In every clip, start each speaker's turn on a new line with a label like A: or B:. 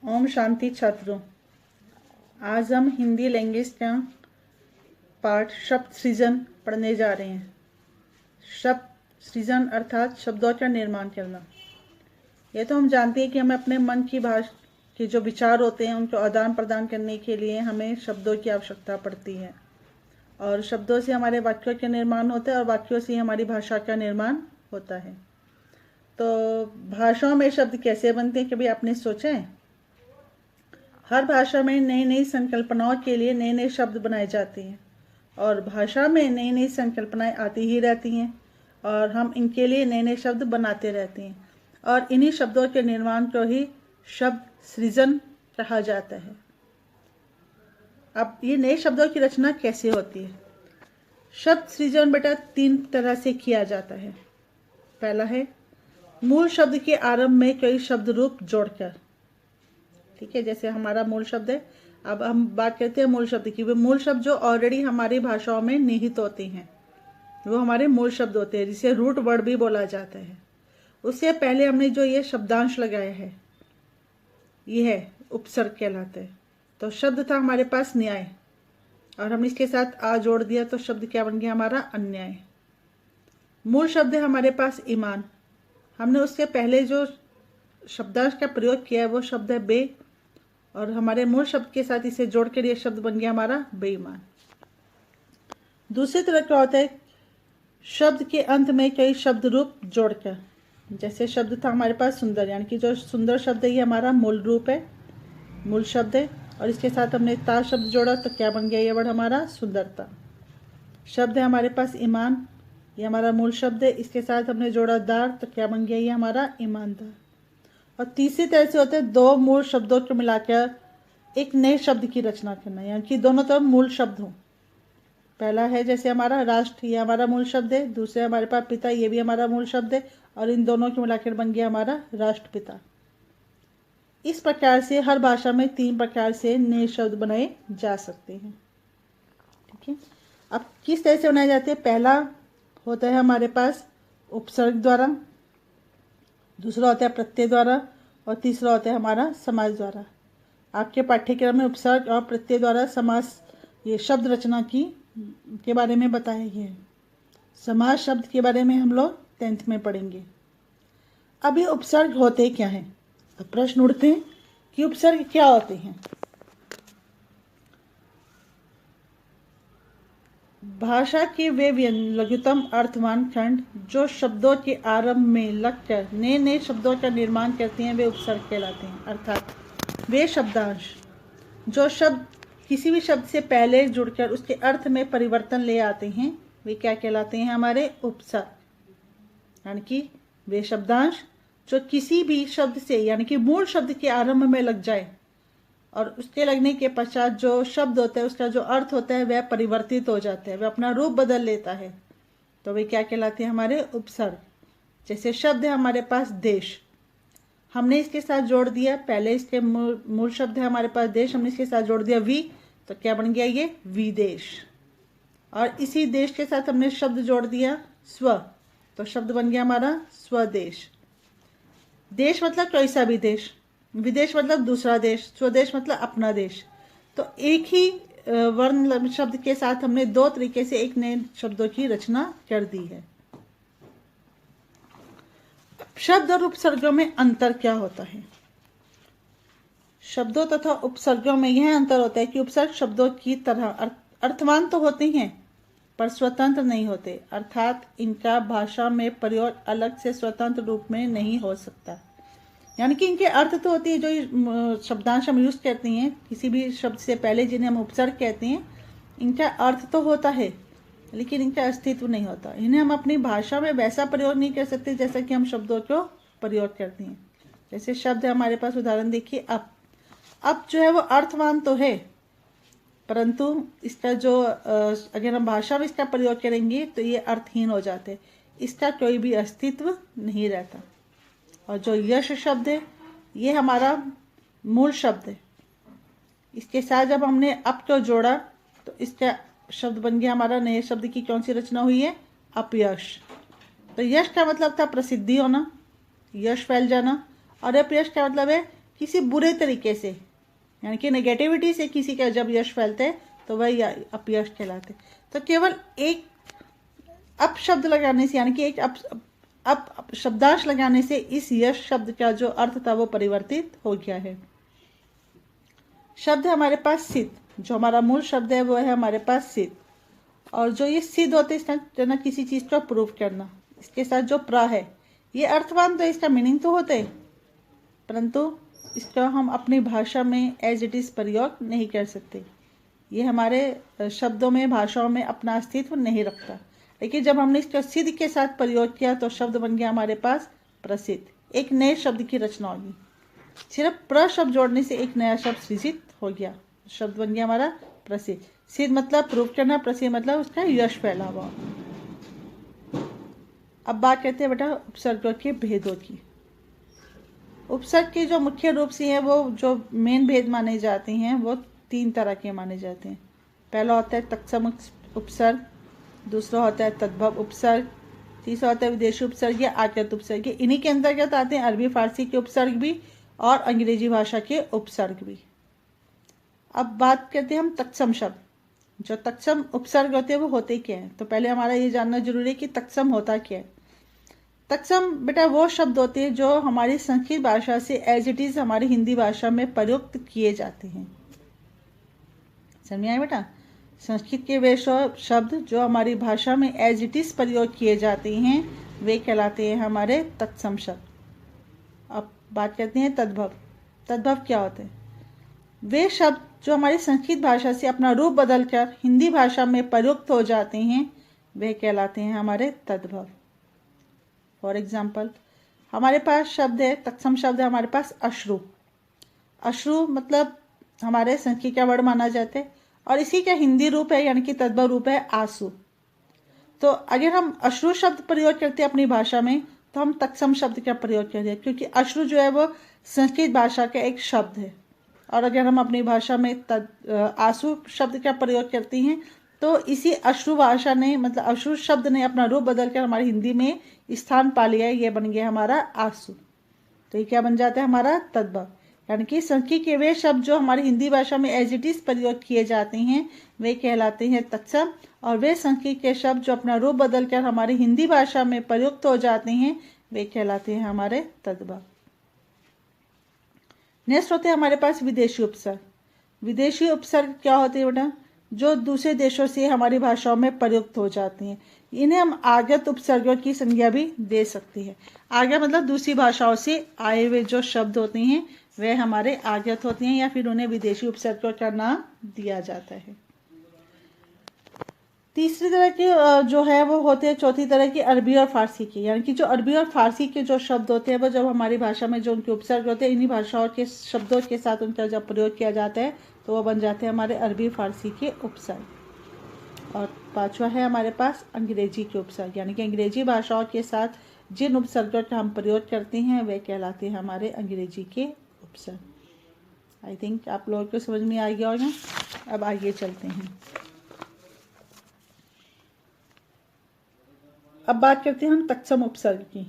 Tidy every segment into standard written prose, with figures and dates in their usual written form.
A: ओम शांति छात्रों, आज हम हिंदी लैंग्वेज का पाठ शब्द सृजन पढ़ने जा रहे हैं। शब्द सृजन अर्थात शब्दों का निर्माण करना। ये तो हम जानते हैं कि हमें अपने मन की भाषा के जो विचार होते हैं उनको आदान प्रदान करने के लिए हमें शब्दों की आवश्यकता पड़ती है, और शब्दों से हमारे वाक्यों का निर्माण होता है और वाक्यों से हमारी भाषा का निर्माण होता है। तो भाषाओं में शब्द कैसे बनते हैं, कभी आपने सोचा है? हर भाषा में नई नई संकल्पनाओं के लिए नए नए शब्द बनाए जाते हैं, और भाषा में नई नई संकल्पनाएं आती ही रहती हैं और हम इनके लिए नए नए शब्द बनाते रहते हैं, और इन्हीं शब्दों के निर्माण को ही शब्द सृजन कहा जाता है। अब ये नए शब्दों की रचना कैसे होती है? शब्द सृजन बेटा 3 तरह से किया जाता है। पहला है मूल शब्द के आरंभ में कई शब्द रूप जोड़कर। ठीक है, जैसे हमारा मूल शब्द है। अब हम बात करते हैं मूल शब्द की। वे मूल शब्द जो ऑलरेडी हमारी भाषाओं में निहित होते हैं वो हमारे मूल शब्द होते हैं, जिसे रूट वर्ड भी बोला जाता है। उससे पहले हमने जो ये शब्दांश लगाया है ये है उपसर्ग कहलाता है। तो शब्द था हमारे पास न्याय, और हमने इसके साथ आ जोड़ दिया तो शब्द क्या बन गया हमारा अन्याय। मूल शब्द है हमारे पास ईमान, हमने उसके पहले जो शब्दांश का प्रयोग किया है वो शब्द है बे, और हमारे मूल शब्द के साथ इसे जोड़ कर ये शब्द बन गया हमारा बेईमान। दूसरी तरह क्या होता है, शब्द के अंत में कई शब्द रूप जोड़कर। जैसे शब्द था हमारे पास सुंदर, यानी कि जो सुंदर शब्द है ये हमारा मूल रूप है, मूल शब्द है, और इसके साथ हमने ता शब्द जोड़ा तो क्या बन गया ये वर्ड हमारा सुंदरता। शब्द है हमारे पास ईमान, ये हमारा मूल शब्द है, इसके साथ हमने जोड़ा दार तो क्या बन गया ये हमारा ईमानदार। और तीसरी तरह से होता है दो मूल शब्दों को मिलाकर एक नए शब्द की रचना करना, यानी कि दोनों तरफ मूल शब्द हो। पहला है जैसे हमारा राष्ट्र, ये हमारा मूल शब्द है। दूसरे हमारे पास पिता, ये भी हमारा मूल शब्द है, और इन दोनों को मिलाकर बन गया हमारा राष्ट्रपिता। इस प्रकार से हर भाषा में 3 प्रकार से नए शब्द बनाए जा सकते हैं। ठीक है, अब किस तरह से बनाए जाते हैं? पहला होता है हमारे पास उपसर्ग द्वारा, दूसरा होता है प्रत्यय द्वारा, और तीसरा होता है हमारा समास द्वारा। आपके पाठ्यक्रम में उपसर्ग और प्रत्यय द्वारा समास ये शब्द रचना के बारे में बताया गया है। समास शब्द के बारे में हम लोग 10th में पढ़ेंगे। अब ये उपसर्ग होते क्या हैं? अब प्रश्न उठते हैं कि उपसर्ग क्या होते हैं। भाषा के वे लघुतम अर्थवान खंड जो शब्दों के आरंभ में लगकर नए नए शब्दों का निर्माण करते हैं वे उपसर्ग कहलाते हैं। अर्थात वे शब्दांश जो शब्द किसी भी शब्द से पहले जुड़कर उसके अर्थ में परिवर्तन ले आते हैं वे क्या कहलाते हैं? हमारे उपसर्ग। यानी कि वे शब्दांश जो किसी भी शब्द से यानी कि मूल शब्द के आरंभ में लग जाए और उसके लगने के पश्चात जो शब्द होता है उसका जो अर्थ होता है वह परिवर्तित हो जाता है, वह अपना रूप बदल लेता है, तो वे क्या कहलाते हैं? हमारे उपसर्ग। जैसे शब्द है हमारे पास देश, हमने इसके साथ जोड़ दिया, पहले इसके मूल शब्द है हमारे पास देश, हमने इसके साथ जोड़ दिया वी, तो क्या बन गया ये विदेश। और इसी देश के साथ हमने शब्द जोड़ दिया स्व, तो शब्द बन गया हमारा स्वदेश। देश मतलब कोई सा भी देश, विदेश मतलब दूसरा देश, स्वदेश मतलब अपना देश। तो एक ही वर्ण शब्द के साथ हमने 2 तरीके से एक नए शब्दों की रचना कर दी है। शब्द और उपसर्गों में अंतर क्या होता है? शब्दों तथा उपसर्गों में यह अंतर होता है कि उपसर्ग शब्दों की तरह अर्थवान तो होते हैं पर स्वतंत्र नहीं होते, अर्थात इनका भाषा में प्रयोग अलग से स्वतंत्र रूप में नहीं हो सकता। यानी कि इनके अर्थ तो होती है, जो शब्दांश हम यूज करते हैं किसी भी शब्द से पहले जिन्हें हम उपसर्ग कहते हैं, इनका अर्थ तो होता है लेकिन इनका अस्तित्व नहीं होता। इन्हें हम अपनी भाषा में वैसा प्रयोग नहीं कर सकते जैसा कि हम शब्दों को प्रयोग करते हैं। जैसे शब्द है हमारे पास, उदाहरण देखिए अब जो है वो अर्थवान तो है, परंतु इसका जो अगर हम भाषा में इसका प्रयोग करेंगे तो ये अर्थहीन हो जाते, इसका कोई भी अस्तित्व नहीं रहता। और जो यश शब्द है ये हमारा मूल शब्द है, इसके साथ जब हमने अप को जोड़ा तो इसका शब्द बन गया हमारा नए शब्द की कौन सी रचना हुई है? अपयश। तो यश का मतलब था प्रसिद्धि होना, यश फैल जाना, और अपयश का मतलब है किसी बुरे तरीके से, यानी कि नेगेटिविटी से किसी का जब यश फैलते हैं तो वह अपयश कहलाते। तो केवल एक अपशब्द लगाने से, यानी कि एक अप शब्दांश लगाने से इस यश शब्द का जो अर्थ था वो परिवर्तित हो गया है। शब्द है हमारे पास सिद्ध, जो हमारा मूल शब्द है वो है हमारे पास सिद्ध। और जो ये सिद्ध होते हैं इसका ना किसी चीज़ को प्रूव करना, इसके साथ जो प्र है ये अर्थवान तो इसका मीनिंग तो होते हैं, परंतु इसका हम अपनी भाषा में एज इट इज़ प्रयोग नहीं कर सकते। ये हमारे शब्दों में, भाषाओं में अपना अस्तित्व नहीं रखता। लेकिन जब हमने इसका सिद्ध के साथ प्रयोग किया तो शब्द बन गया हमारे पास प्रसिद्ध, एक नए शब्द की रचना होगी। सिर्फ प्र शब्द जोड़ने से एक नया शब्द सृजित हो गया, शब्द बन गया हमारा प्रसिद्ध। सिद्ध मतलब प्रूव करना, प्रसिद्ध मतलब उसका यश फैला हुआ। अब बात करते हैं बेटा उपसर्गों के भेदों की। उपसर्ग के जो मुख्य रूप से हैं, वो जो मेन भेद माने जाते हैं वो 3 तरह के माने जाते हैं। पहला होता है तत्सम उपसर्ग, दूसरा होता है तद्भव उपसर्ग, तीसरा होता है विदेशी उपसर्ग या आकृत उपसर्ग। इन्हीं के अंतर्गत आते हैं अरबी फारसी के उपसर्ग भी और अंग्रेजी भाषा के उपसर्ग भी। अब बात करते हैं हम तत्सम शब्द। जो तत्सम उपसर्ग होते हैं वो होते क्या हैं, तो पहले हमारा ये जानना जरूरी है कि तत्सम होता क्या है। तत्सम बेटा वो शब्द होते हैं जो हमारी संस्कृत भाषा से एज इट इज़ हमारी हिंदी भाषा में प्रयुक्त किए जाते हैं। समझ में आया बेटा? संस्कृत के वे शब्द जो हमारी भाषा में एज इट इज़ प्रयोग किए जाते हैं वे कहलाते हैं हमारे तत्सम शब्द। अब बात करते हैं तद्भव। तद्भव क्या होते हैं? वे शब्द जो हमारी संस्कृत भाषा से अपना रूप बदलकर हिंदी भाषा में प्रयुक्त हो जाते हैं वे कहलाते हैं हमारे तद्भव। फॉर एग्जाम्पल हमारे पास शब्द है, तत्सम शब्द है हमारे पास अश्रु। अश्रु मतलब हमारे संस्कृत का वर्ड माना जाता है और इसी का हिंदी रूप है यानी कि तद्भव रूप है आंसू। तो अगर हम अश्रु शब्द प्रयोग करते हैं अपनी भाषा में तो हम तत्सम शब्द का प्रयोग करते हैं, क्योंकि अश्रु जो है वो संस्कृत भाषा का एक शब्द है। और अगर हम अपनी भाषा में आंसू शब्द का प्रयोग करते हैं तो इसी अश्रु भाषा ने, मतलब अश्रु शब्द ने अपना रूप बदलकर हमारी हिंदी में स्थान पा लिया है, ये बन गया हमारा आंसू। तो ये क्या बन जाता है हमारा तद्भव। यानी कि संस्कृत के वे शब्द जो हमारी हिंदी भाषा में एज इट इज़ प्रयोग किए जाते हैं वे कहलाते हैं तत्सम, और वे संस्कृत के शब्द जो अपना रूप बदलकर हमारी हिंदी भाषा में प्रयुक्त हो जाते हैं वे कहलाते हैं हमारे तद्भव। नेक्स्ट होते हैं हमारे पास विदेशी उपसर्ग। विदेशी उपसर्ग क्या होते हैं बेटा? जो दूसरे देशों से हमारी भाषाओं में प्रयुक्त हो जाती हैं। इन्हें हम आगत उपसर्गों की संज्ञा भी दे सकते हैं। आगत मतलब दूसरी भाषाओं से आए हुए जो शब्द होते हैं वे हमारे आगत होते हैं या फिर उन्हें विदेशी उपसर्गों का नाम दिया जाता है। तीसरी तरह के जो है वो होते हैं, चौथी तरह की अरबी और फारसी की। यानी कि जो अरबी और फारसी के जो शब्द होते हैं वो जब हमारी भाषा में जो उनके उपसर्ग होते हैं इन्हीं भाषाओं के शब्दों के साथ उनका जब प्रयोग किया जाता है तो वो बन जाते हैं हमारे अरबी फारसी के उपसर्ग। और पांचवा है हमारे पास अंग्रेजी के उपसर्ग। यानी कि अंग्रेजी भाषाओं के साथ जिन उपसर्गों का हम प्रयोग करते हैं वे कहलाते हैं हमारे अंग्रेजी के उपसर्ग। आई थिंक आप लोगों को समझ में आ गया होगा। अब आगे चलते हैं। अब बात करते हैं हम तत्सम उपसर्ग की।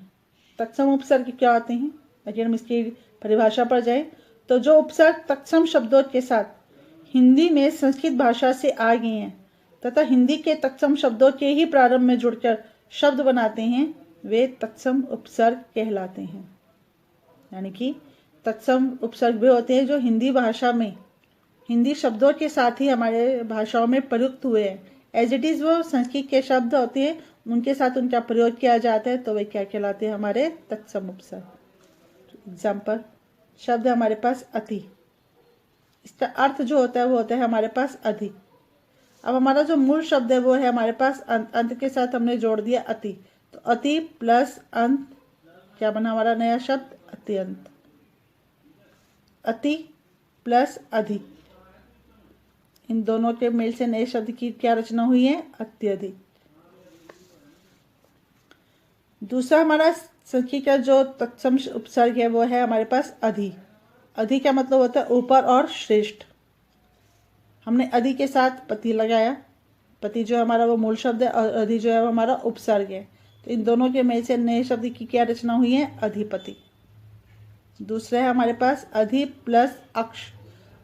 A: तत्सम उपसर्ग क्या होते हैं? अगर हम इसकी परिभाषा पर जाएं तो जो उपसर्ग तत्सम शब्दों के साथ हिंदी में संस्कृत भाषा से आ गए हैं तथा हिंदी के तत्सम शब्दों के ही प्रारंभ में जुड़कर शब्द बनाते हैं वे तत्सम उपसर्ग कहलाते हैं। यानी कि तत्सम उपसर्ग वे होते हैं जो हिंदी भाषा में हिंदी शब्दों के साथ ही हमारे भाषाओं में प्रयुक्त हुए हैं। एज इट इज़ वो संस्कृत के शब्द होते हैं, उनके साथ उनका प्रयोग किया जाता है तो वे क्या कहलाते हैं हमारे तत्सम उपसर्ग। एग्जाम्पल शब्द है हमारे पास अति। इसका अर्थ जो होता है वो होता है हमारे पास अधिक। अब हमारा जो मूल शब्द है वो है हमारे पास अंत के साथ हमने जोड़ दिया अति, तो अति प्लस अंत क्या बना हमारा नया शब्द अत्यंत। अति प्लस अधिक, इन दोनों के मेल से नए शब्द की क्या रचना हुई है? अत्यधिक। दूसरा हमारा संस्कृत का जो तत्सम उपसर्ग है वो है हमारे पास अधि। अधि का मतलब होता है ऊपर और श्रेष्ठ। हमने अधि के साथ पति लगाया, पति जो हमारा वो मूल शब्द है और अधि जो है वो हमारा उपसर्ग है, तो इन दोनों के मेल से नए शब्द की क्या रचना हुई है? अधिपति। दूसरा है हमारे पास अधि प्लस अक्ष।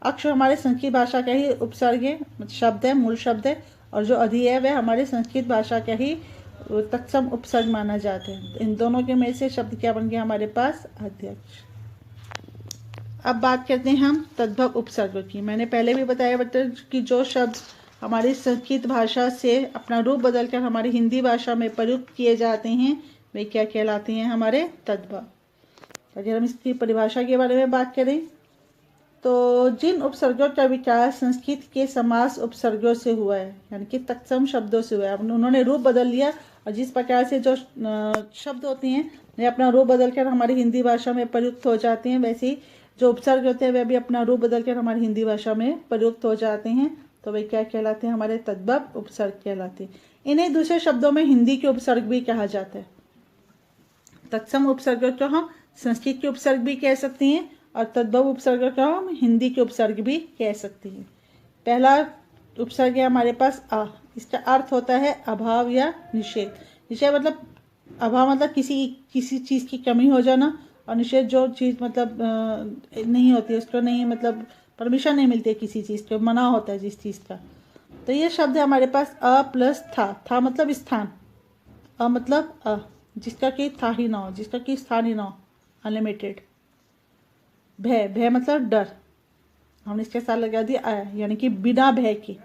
A: अक्ष हमारे संस्कृत भाषा का ही उपसर्ग है, शब्द है, मूल शब्द है, और जो अधि है वह हमारे संस्कृत भाषा का ही तत्सम उपसर्ग माना जाता है। इन दोनों के में से शब्द क्या बन गया हमारे पास? अध्यक्ष। अब बात करते हैं हम तद्भव उपसर्गों की। मैंने पहले भी बताया बच्चों कि जो शब्द हमारी संस्कृत भाषा से अपना रूप बदलकर हमारी हिंदी भाषा में प्रयुक्त किए जाते हैं वे क्या कहलाते हैं? हमारे तद्भव। अगर हम इसकी परिभाषा के बारे में बात करें तो जिन उपसर्गों का विकास संस्कृत के समास उपसर्गों से हुआ है, यानी कि तत्सम शब्दों से हुआ है, उन्होंने रूप बदल लिया, और जिस प्रकार से जो शब्द होते हैं वे अपना रूप बदलकर हमारी हिंदी भाषा में प्रयुक्त हो जाते हैं, वैसे ही जो उपसर्ग होते हैं वे भी अपना रूप बदलकर हमारी हिंदी भाषा में प्रयुक्त हो जाते हैं, तो वे क्या कहलाते हैं? हमारे तद्भव उपसर्ग कहलाते हैं। इन्हें दूसरे शब्दों में हिंदी के उपसर्ग भी कहा जाता है। तत्सम उपसर्ग को हम संस्कृत के उपसर्ग भी कह सकते हैं और तद्भव उपसर्ग को हम हिंदी के उपसर्ग भी कह सकते हैं। पहला उपसर्ग है हमारे पास आ। इसका अर्थ होता है अभाव या निषेध। निषेध मतलब अभाव मतलब किसी चीज़ की कमी हो जाना, और निषेध जो चीज़ मतलब नहीं होती है, उसको नहीं मतलब परमिशन नहीं मिलती है किसी चीज़ को, मना होता है जिस चीज़ का। तो ये शब्द है हमारे पास अ प्लस था मतलब स्थान, अ मतलब जिसका कि था ही ना हो, जिसका कि स्थान ही ना हो, अनलिमिटेड। भय मतलब डर, हमने इसके साथ लगा दिया आया, यानी कि बिना भय के,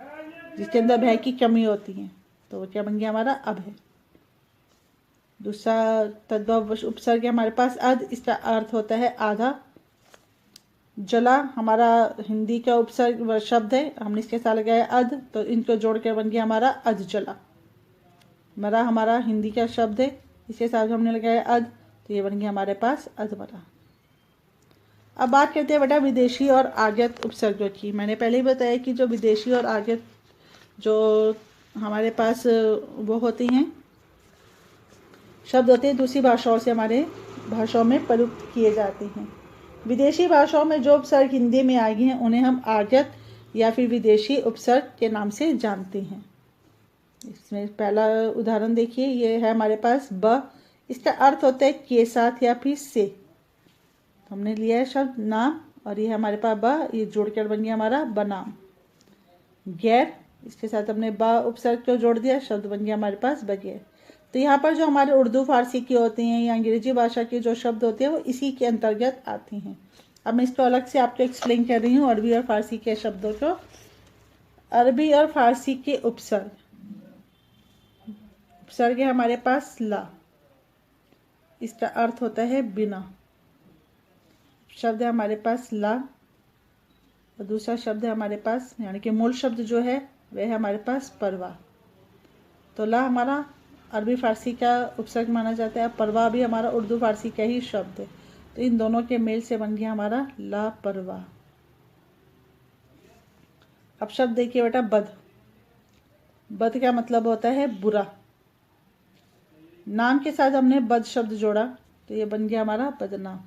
A: जिसके अंदर भय की कमी होती है, तो वो क्या बन गया हमारा? अभय। दूसरा तद्भव उपसर्ग है हमारे पास अध। इसका अर्थ होता है आधा। जला हमारा हिंदी का उपसर्ग शब्द है, हमने इसके साथ लगाया अध, तो इनको जोड़कर बन गया हमारा अध जला। मरा हमारा हिंदी का शब्द है, इसके साथ हमने लगाया अध, तो ये बन गया हमारे पास अधमरा। अब बात करते हैं बेटा विदेशी और आगत उपसर्गों की। मैंने पहले ही बताया कि जो विदेशी और आगत जो हमारे पास वो होती हैं, शब्द होते हैं, दूसरी भाषाओं से हमारे भाषाओं में प्रयुक्त किए जाते हैं। विदेशी भाषाओं में जो उपसर्ग हिंदी में आए हैं उन्हें हम आगत या फिर विदेशी उपसर्ग के नाम से जानते हैं। इसमें पहला उदाहरण देखिए, ये है हमारे पास ब। इसका अर्थ होता है के साथ या फिर से। हमने लिया है शब्द नाम, और ये हमारे पास ब, ये जोड़कर बन गया हमारा बनाम। गैर, इसके साथ हमने ब उपसर्ग को जोड़ दिया, शब्द बन गया हमारे पास बगैर। तो यहाँ पर जो हमारे उर्दू फारसी के होते हैं या अंग्रेजी भाषा के जो शब्द होते हैं वो इसी के अंतर्गत आते हैं। अब मैं इसको अलग से आपको एक्सप्लेन कर रही हूँ, अरबी और फारसी के शब्दों को। अरबी और फारसी के उपसर्ग है हमारे पास ला। इसका अर्थ होता है बिना। शब्द है हमारे पास ला, और दूसरा शब्द है हमारे पास, यानी कि मूल शब्द जो है वह है हमारे पास परवाह। तो ला हमारा अरबी फारसी का उपसर्ग माना जाता है, परवाह भी हमारा उर्दू फारसी का ही शब्द है, तो इन दोनों के मेल से बन गया हमारा ला परवाह। अब शब्द देखिए बेटा बद। बद का मतलब होता है बुरा। नाम के साथ हमने बद शब्द जोड़ा, तो ये बन गया हमारा बदनाम।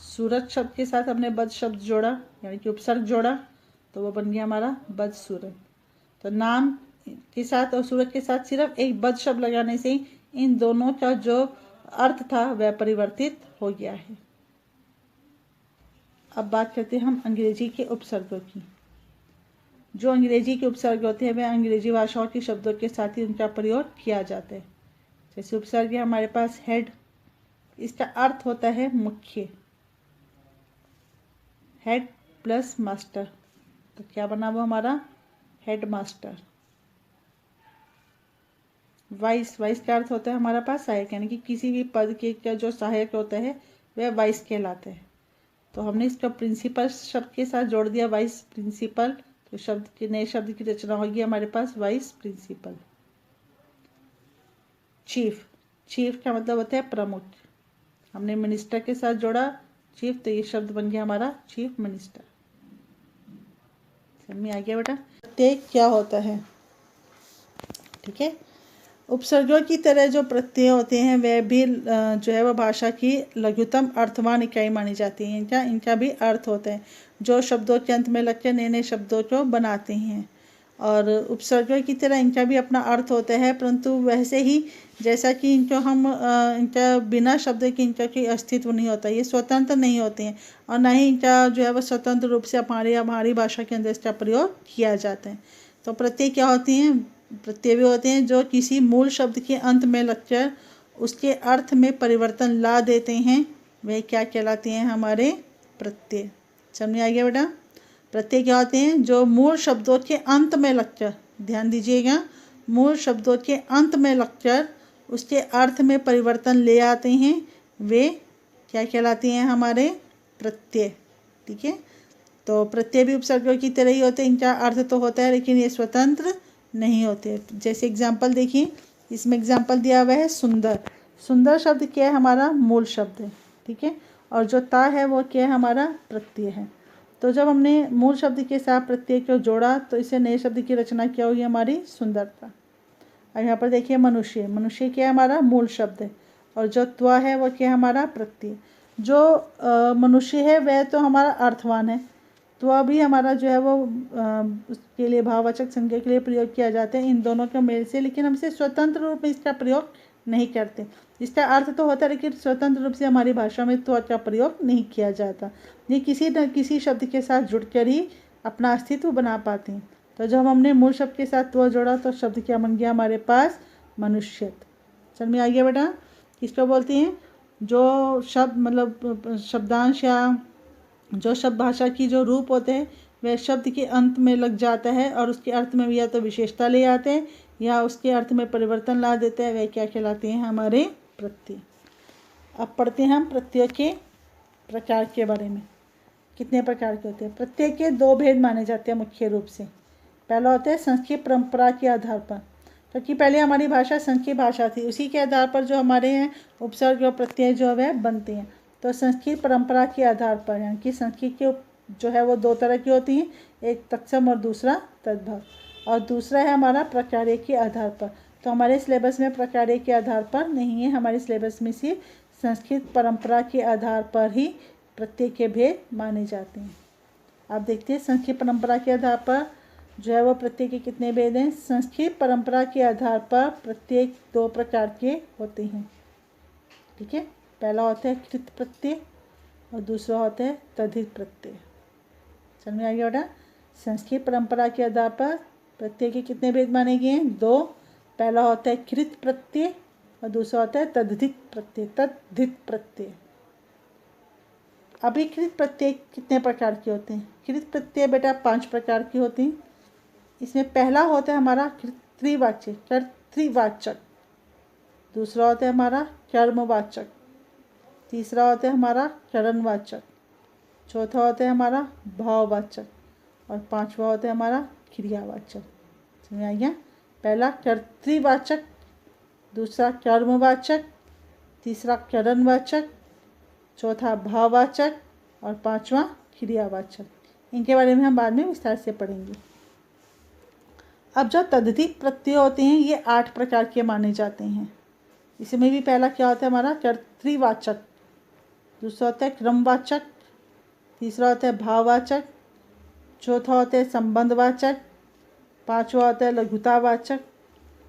A: सूरत शब्द के साथ हमने बद शब्द जोड़ा, यानी कि उपसर्ग जोड़ा, तो वो बन गया हमारा बदसूरत। तो नाम के साथ और सूरत के साथ सिर्फ एक बद शब्द लगाने से ही इन दोनों का जो अर्थ था वह परिवर्तित हो गया है। अब बात करते हैं हम अंग्रेजी के उपसर्गों की। जो अंग्रेजी के उपसर्ग होते हैं वह अंग्रेजी भाषाओं के शब्दों के साथ ही उनका प्रयोग किया जाता है। जैसे उपसर्ग है हमारे पास हेड। इसका अर्थ होता है मुख्य। हेड प्लस मास्टर, तो क्या बना वो हमारा? Head master. वाइस का अर्थ होता है हमारा पास सहायक, यानी कि किसी भी पद के का जो सहायक होता है वह वाइस कहलाता है। तो हमने इसका प्रिंसिपल शब्द के साथ जोड़ दिया, वाइस प्रिंसिपल, तो शब्द के नए शब्द की रचना होगी हमारे पास वाइस प्रिंसिपल। चीफ का मतलब होता है प्रमुख। हमने मिनिस्टर के साथ जोड़ा चीफ, तो ये शब्द बन गया हमारा चीफ मिनिस्टर। समझ में आ गया बेटा प्रत्यय क्या होता है? ठीक है। उपसर्गों की तरह जो प्रत्यय होते हैं वह भी जो है वह भाषा की लघुतम अर्थवान इकाई मानी जाती है। इनका भी अर्थ होता है, जो शब्दों के अंत में लगकर नए नए शब्दों को बनाते हैं। और उपसर्गों की तरह इनका भी अपना अर्थ होता है, परंतु वैसे ही जैसा कि इनका बिना शब्द के इनका कोई अस्तित्व नहीं होता, ये स्वतंत्र नहीं होते हैं और ना ही इनका जो है वो स्वतंत्र रूप से हमारी भाषा के अंदर इसका प्रयोग किया जाता है। तो प्रत्यय क्या होती हैं? प्रत्यय भी होते हैं जो किसी मूल शब्द के अंत में लगकर उसके अर्थ में परिवर्तन ला देते हैं, वे क्या कहलाते हैं? हमारे प्रत्यय। समझ में आ गया बेटा? प्रत्यय क्या होते हैं? जो मूल शब्दों के अंत में लगकर, ध्यान दीजिएगा, मूल शब्दों के अंत में लगकर उसके अर्थ में परिवर्तन ले आते हैं, वे क्या कहलाते हैं? हमारे प्रत्यय। ठीक है, तो प्रत्यय भी उपसर्गों की तरह ही होते हैं, इनका अर्थ तो होता है लेकिन ये स्वतंत्र नहीं होते। जैसे एग्जाम्पल देखिए, इसमें एग्जाम्पल दिया हुआ है सुंदर। सुंदर शब्द क्या है? हमारा मूल शब्द है। ठीक है, और जो ता है वो क्या है? हमारा प्रत्यय है। तो जब हमने मूल शब्द के साथ प्रत्यय को जोड़ा तो इससे नए शब्द की रचना क्या हुई? हमारी सुंदरता। अब यहाँ पर देखिए मनुष्य। मनुष्य क्या है? हमारा मूल शब्द है और जो त्वा है वो क्या है? हमारा प्रत्यय। जो मनुष्य है वह तो हमारा अर्थवान है, तो अभी हमारा जो है वो उसके लिए भाववाचक संज्ञा के लिए प्रयोग किया जाता है इन दोनों के मेल से, लेकिन हम इसे स्वतंत्र रूप में इसका प्रयोग नहीं करते। इसका अर्थ तो होता है लेकिन स्वतंत्र रूप से हमारी भाषा में तो का प्रयोग नहीं किया जाता। ये किसी न किसी शब्द के साथ जुड़कर ही अपना अस्तित्व बना पाते हैं। तो जब हमने मूल शब्द के साथ त्व जोड़ा तो शब्द क्या बन गया हमारे पास? मनुष्य। समझ में आ गया बेटा? किसको बोलते हैं? जो शब्द मतलब शब्दांश या जो शब्द भाषा की जो रूप होते हैं वह शब्द के अंत में लग जाता है और उसके अर्थ में या तो विशेषता ले आते हैं या उसके अर्थ में परिवर्तन ला देते हैं, वह क्या कहलाते हैं? हमारे प्रत्यय। अब पढ़ते हैं हम प्रत्यय के प्रकार के बारे में। कितने प्रकार के होते हैं? प्रत्यय के दो भेद माने जाते हैं मुख्य रूप से। पहला होता है संस्कृत परंपरा के आधार पर, क्योंकि पहले हमारी भाषा संस्कृत भाषा थी, उसी के आधार पर जो हमारे हैं उपसर्ग और प्रत्यय जो है बनते हैं। तो संस्कृत परंपरा के आधार पर, यानी कि संस्कृत के जो है वो दो तरह की होती हैं, एक तत्सम और दूसरा तद्भव, और दूसरा है हमारा प्रकार्य के आधार पर। तो हमारे सिलेबस में प्रकार्य के आधार पर नहीं है, हमारे सिलेबस में सिर्फ संस्कृत परंपरा के आधार पर ही प्रत्यय के भेद माने जाते हैं। आप देखते हैं संस्कृत परंपरा के आधार पर जो है वो प्रत्यय के कितने भेद हैं? संस्कृत परंपरा के आधार पर प्रत्येक दो प्रकार के होते हैं। ठीक है, पहला होता है कृत प्रत्यय और दूसरा होता है तद्धित प्रत्यय। समझ में आ गया बेटा? संस्कृत परंपरा के आधार पर प्रत्यय के कितने भेद माने गए हैं? दो। पहला होता है कृत प्रत्यय और दूसरा होता है तद्धित प्रत्यय। तद्धित प्रत्यय। अभी कृत प्रत्यय कितने प्रकार के होते हैं? कृत प्रत्यय बेटा 5 प्रकार के होते हैं। इसमें पहला होता है हमारा कर्तृवाचक, कर्तृवाचक। दूसरा होता है हमारा कर्मवाचक। तीसरा होता है हमारा करणवाचक। चौथा होता है हमारा भाववाचक और पांचवा होता है हमारा क्रियावाचक। समझ आ गया? पहला कर्तृवाचक, दूसरा कर्मवाचक, तीसरा करणवाचक, चौथा भाववाचक और पांचवा क्रियावाचक। इनके बारे में हम बाद में विस्तार से पढ़ेंगे। अब जो तद्धित प्रत्यय होते हैं ये 8 प्रकार के माने जाते हैं। इसमें भी पहला क्या होता है हमारा? कर्तृवाचक, दूसरा होता है क्रमवाचक, तीसरा होता है भाववाचक, चौथा होता है संबंधवाचक, पांचवा होता है लघुतावाचक,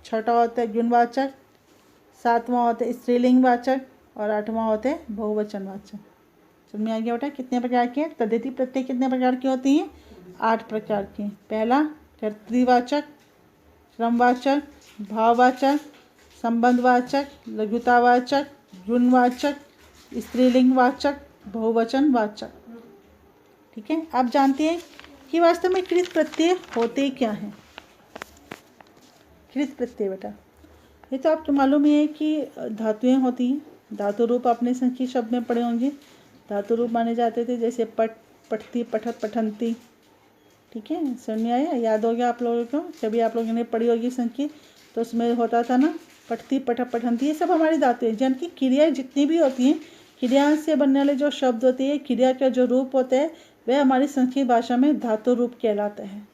A: छठा होता है गुणवाचक, सातवां होता है स्त्रीलिंगवाचक और आठवां होता है बहुवचनवाचक। समझ में आ गया बेटा? कितने प्रकार के तद्धित प्रत्यय कितने प्रकार के होते हैं? 8 प्रकार के। पहला कर्तृवाचक, क्रमवाचक, भाववाचक, संबंधवाचक, लघुतावाचक, गुणवाचक, स्त्रीलिंगवाचक, बहुवचनवाचक। ठीक है, आप जानते हैं कि वास्तव में कृत प्रत्यय होते क्या हैं? कृत प्रत्यय बेटा ये तो आपको मालूम ही है कि धातुएं होती हैं। धातु रूप आपने संस्कृत शब्द में पढ़े होंगे। धातु रूप माने जाते थे जैसे पट, पठती, पठत, पठंती। ठीक है, समझ में आया? याद हो गया आप लोगों को? कभी आप लोगों ने पढ़ी होगी संस्कृत तो उसमें होता था ना पठती, पठत, पठंती। ये सब हमारी धातु है जिनकी क्रियाएं जितनी भी होती हैं, क्रिया से बनने वाले जो शब्द होते हैं, क्रिया का जो रूप होता है वह हमारी संस्कृत भाषा में धातु रूप कहलाता है।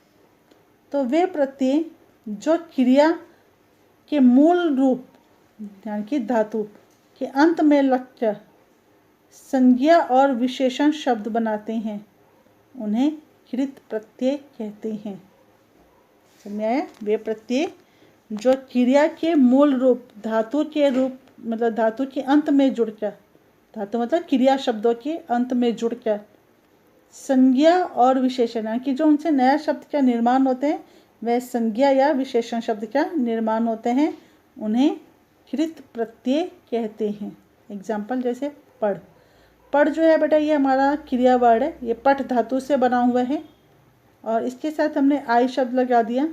A: तो वे प्रत्यय जो क्रिया के मूल रूप यानी कि धातु के अंत में लगकर संज्ञा और विशेषण शब्द बनाते हैं उन्हें कृत प्रत्यय कहते हैं। समझ में आया? वे प्रत्यय जो क्रिया के मूल रूप धातु के रूप मतलब धातु के अंत में जुड़कर, धातु मतलब क्रिया शब्दों के अंत में जुड़कर संज्ञा और विशेषण यानी कि जो उनसे नया शब्द का निर्माण होते हैं वह संज्ञा या विशेषण शब्द का निर्माण होते हैं, उन्हें कृत प्रत्यय कहते हैं। एग्जाम्पल जैसे पढ़, पढ़ जो है बेटा ये हमारा क्रिया वर्ड है, ये पठ धातु से बना हुआ है और इसके साथ हमने आई शब्द लगा दिया,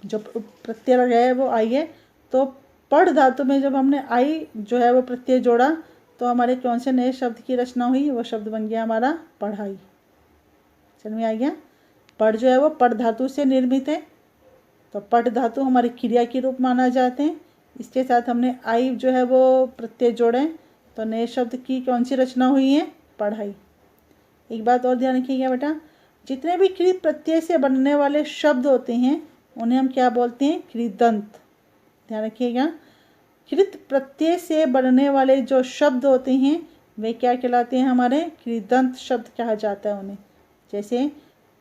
A: जो प्रत्यय लगाया है वो आई है। तो पढ़ धातु में जब हमने आई जो है वो प्रत्यय जोड़ा तो हमारे कौन से नए शब्द की रचना हुई, वो शब्द बन गया हमारा पढ़ाई। समझ में आ गया। पढ़ जो है वो पढ़ धातु से निर्मित है, तो पढ़ धातु हमारी क्रिया के रूप माना जाते हैं। इसके साथ हमने आई जो है वो प्रत्यय जोड़े तो नए शब्द की कौन सी रचना हुई है, पढ़ाई। एक बात और ध्यान रखिएगा बेटा, जितने भी कृत प्रत्यय से बनने वाले शब्द होते हैं उन्हें हम क्या बोलते हैं, कृदंत। ध्यान रखिएगा, कृत प्रत्यय से बनने वाले जो शब्द होते हैं वे क्या कहलाते हैं, हमारे कृदंत शब्द कहा जाता है उन्हें। जैसे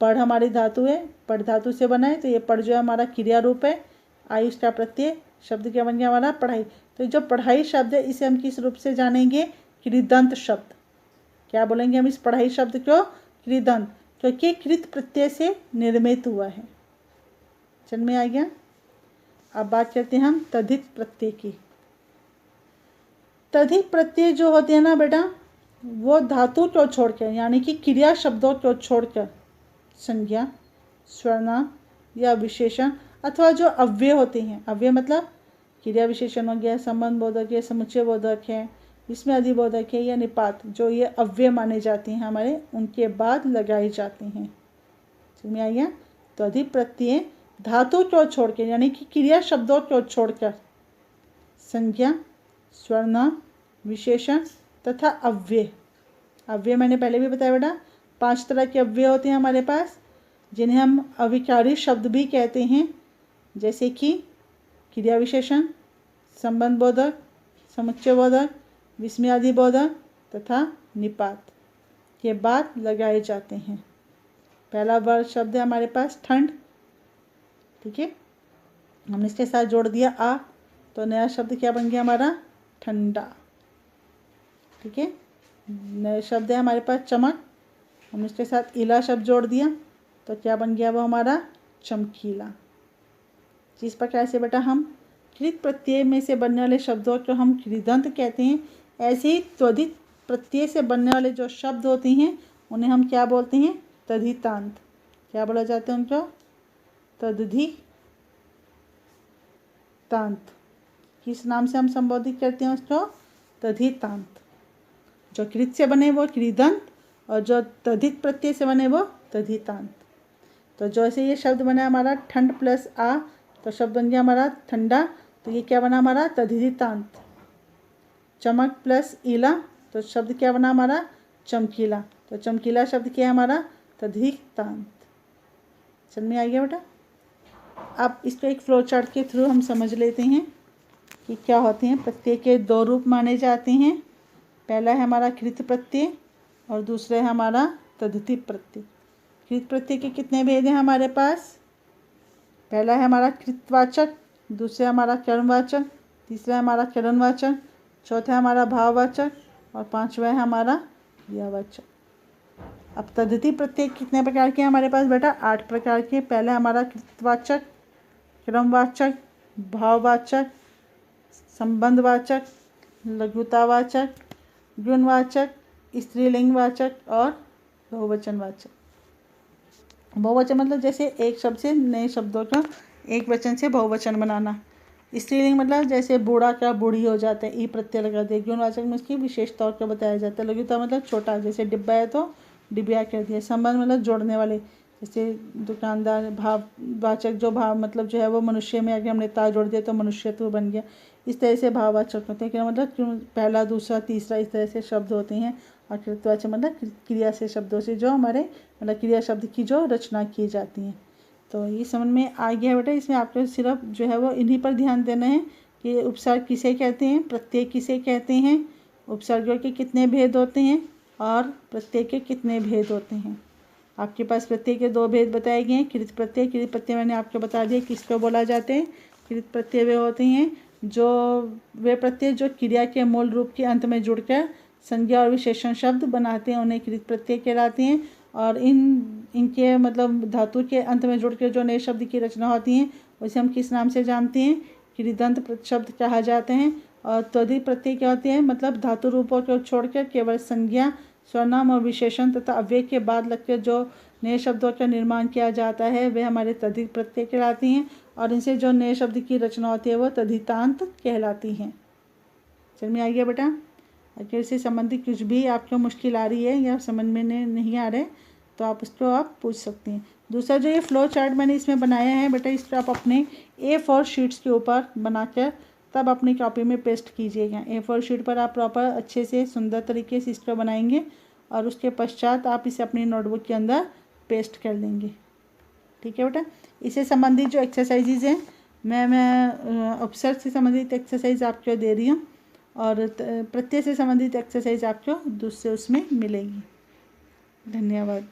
A: पढ़ हमारी धातु है, पढ़ धातु से बना है तो ये पढ़ जो है हमारा क्रिया रूप है, आई उसका प्रत्यय, शब्द क्या बन गया हमारा पढ़ाई। तो जो पढ़ाई शब्द है इसे हम किस रूप से जानेंगे, कृदंत शब्द। क्या बोलेंगे हम इस पढ़ाई शब्द को, कृदंत, क्योंकि कृत प्रत्यय से निर्मित हुआ है। समझ में आ गया। अब बात करते हैं हम तद्धित प्रत्यय की। तद्धित प्रत्यय जो होते हैं ना बेटा, वो धातु को छोड़कर यानी कि क्रिया शब्दों को छोड़कर संज्ञा, स्वर्णा या विशेषण अथवा जो अव्यय होते हैं, अव्यय मतलब क्रिया विशेषण हो गया, संबंध बोधक है, समुच्चय बोधक है, इसमें अधिबोधक है या निपात, जो ये अव्यय माने जाते हैं हमारे, उनके बाद लगाए जाते हैं। समझ में आ गया। तो तद्धित प्रत्यय धातु को छोड़कर यानी कि क्रिया शब्दों को छोड़कर संज्ञा, स्वर्णा, विशेषण तथा अव्यय, अव्यय मैंने पहले भी बताया बेटा 5 तरह के अव्यय होते हैं हमारे पास, जिन्हें हम अविकारी शब्द भी कहते हैं, जैसे कि क्रिया विशेषण, संबंध बोधक, समुच्चय बोधक, विस्मयादि बोधक तथा निपात के बाद लगाए जाते हैं। पहला वर्ड शब्द है हमारे पास ठंड, ठीक है, हमने इसके साथ जोड़ दिया आ तो नया शब्द क्या बन गया हमारा, ठंडा। ठीक है, नया शब्द है हमारे पास चमक, हमने इसके साथ इला शब्द जोड़ दिया तो क्या बन गया वो हमारा चमकीला। जिस प्रकार से बेटा हम कृत प्रत्यय में से बनने वाले शब्दों को हम कृदंत कहते हैं, ऐसे ही तद्धित प्रत्यय से बनने वाले जो शब्द होते हैं उन्हें हम क्या बोलते हैं, तद्धितांत। क्या बोला जाता है उनको, तद्धितांत। किस नाम से हम संबोधित करते हैं उसको, तद्धितांत। जो कृत से बने वो कृदंत और जो तद्धित प्रत्यय से बने वो तद्धितांत। तो जैसे ये शब्द बना हमारा ठंड प्लस आ तो शब्द बन गया हमारा ठंडा, तो ये क्या बना हमारा तद्धितांत। चमक प्लस इला तो शब्द क्या बना हमारा चमकीला, तो चमकीला शब्द क्या है हमारा तद्धितांत। समझ में आ गया बेटा। अब इसको एक फ्लो चार्ट के थ्रू हम समझ लेते हैं कि क्या होते हैं। प्रत्यय के 2 रूप माने जाते हैं, पहला है हमारा कृत प्रत्यय और दूसरा है हमारा तद्धित प्रत्यय। कृत प्रत्यय के कितने भेद हैं हमारे पास, पहला है हमारा कृतवाचक, दूसरा हमारा कर्मवाचक, तीसरा है हमारा करणवाचक, चौथा है हमारा भाववाचक और 5वां है हमारा क्रियावाचक। अब तद्धित प्रत्यय कितने प्रकार के हैं हमारे पास बेटा, 8 प्रकार के। पहला हमारा कृतवाचक, क्रमवाचक, भाववाचक, संबंधवाचक, लघुतावाचक, गुणवाचक, स्त्रीलिंगवाचक और बहुवचनवाचक। बहुवचन मतलब जैसे एक शब्द से नए शब्दों का एक वचन से बहुवचन बनाना। स्त्रीलिंग मतलब जैसे बूढ़ा का बूढ़ी हो जाता है, ई प्रत्यय लगा दिया। गुणवाचक में उसकी विशेष तौर पर बताया जाता है। लघुता मतलब छोटा, जैसे डिब्बा है तो डिबिया कर दिया। संबंध मतलब जोड़ने वाले, जैसे दुकानदार। भाववाचक जो भाव मतलब जो है वो मनुष्य में अगर हमने ता जोड़ दिया तो मनुष्यत्व बन गया। इस तरह से भाववाचक होते हैं, क्या मतलब पहला दूसरा तीसरा इस तरह से शब्द होते हैं। और कृतवाचक मतलब क्रिया से शब्दों से जो हमारे मतलब क्रिया शब्द की जो रचना की जाती है। तो ये समझ में आ गया बेटा। इसमें आपको सिर्फ जो है वो इन्हीं पर ध्यान देना है कि उपसर्ग किसे कहते हैं, प्रत्यय किसे कहते हैं, उपसर्गों के कितने भेद होते हैं और प्रत्यय के कितने भेद होते हैं। आपके पास प्रत्यय के दो भेद बताए गए हैं। कृत प्रत्यय मैंने आपको बता दिया किसको बोला जाते हैं। कृत प्रत्यय वे होते हैं वे प्रत्यय जो क्रिया के मूल रूप के अंत में जुड़कर संज्ञा और विशेषण शब्द बनाते हैं, उन्हें कृत प्रत्यय कहलाते हैं। और इनके मतलब धातु के अंत में जुड़कर जो नए शब्द की रचना होती है उसे हम किस नाम से जानते हैं? कृदंत शब्द कहा जाते हैं। और तद्धित प्रत्यय क्या होते हैं? मतलब धातु रूपों को छोड़कर केवल संज्ञा, स्वरनाम और विशेषण तथा अव्यय के बाद लगकर जो नए शब्दों का निर्माण किया जाता है वे हमारे तद्धित प्रत्यय कहलाती हैं। और इनसे जो नए शब्द की रचना होती है वो तद्धितांत कहलाती हैं। समझ में आ गया बेटा? अगर इससे संबंधित कुछ भी आपको मुश्किल आ रही है या समझ में नहीं आ रहे तो आप उसको आप पूछ सकती हैं। दूसरा जो ये फ्लो चार्ट मैंने इसमें बनाया है बेटा, इस पर आप अपने A4 शीट्स के ऊपर बनाकर तब अपनी कॉपी में पेस्ट कीजिएगा। A4 शीट पर आप प्रॉपर अच्छे से सुंदर तरीके से इसको बनाएंगे और उसके पश्चात आप इसे अपनी नोटबुक के अंदर पेस्ट कर देंगे। ठीक है बेटा? इससे संबंधित जो एक्सरसाइजेज हैं मैं अवसर से संबंधित एक्सरसाइज आपको दे रही हूँ और प्रत्यय से संबंधित एक्सरसाइज आपको दूसरे उसमें मिलेगी। धन्यवाद।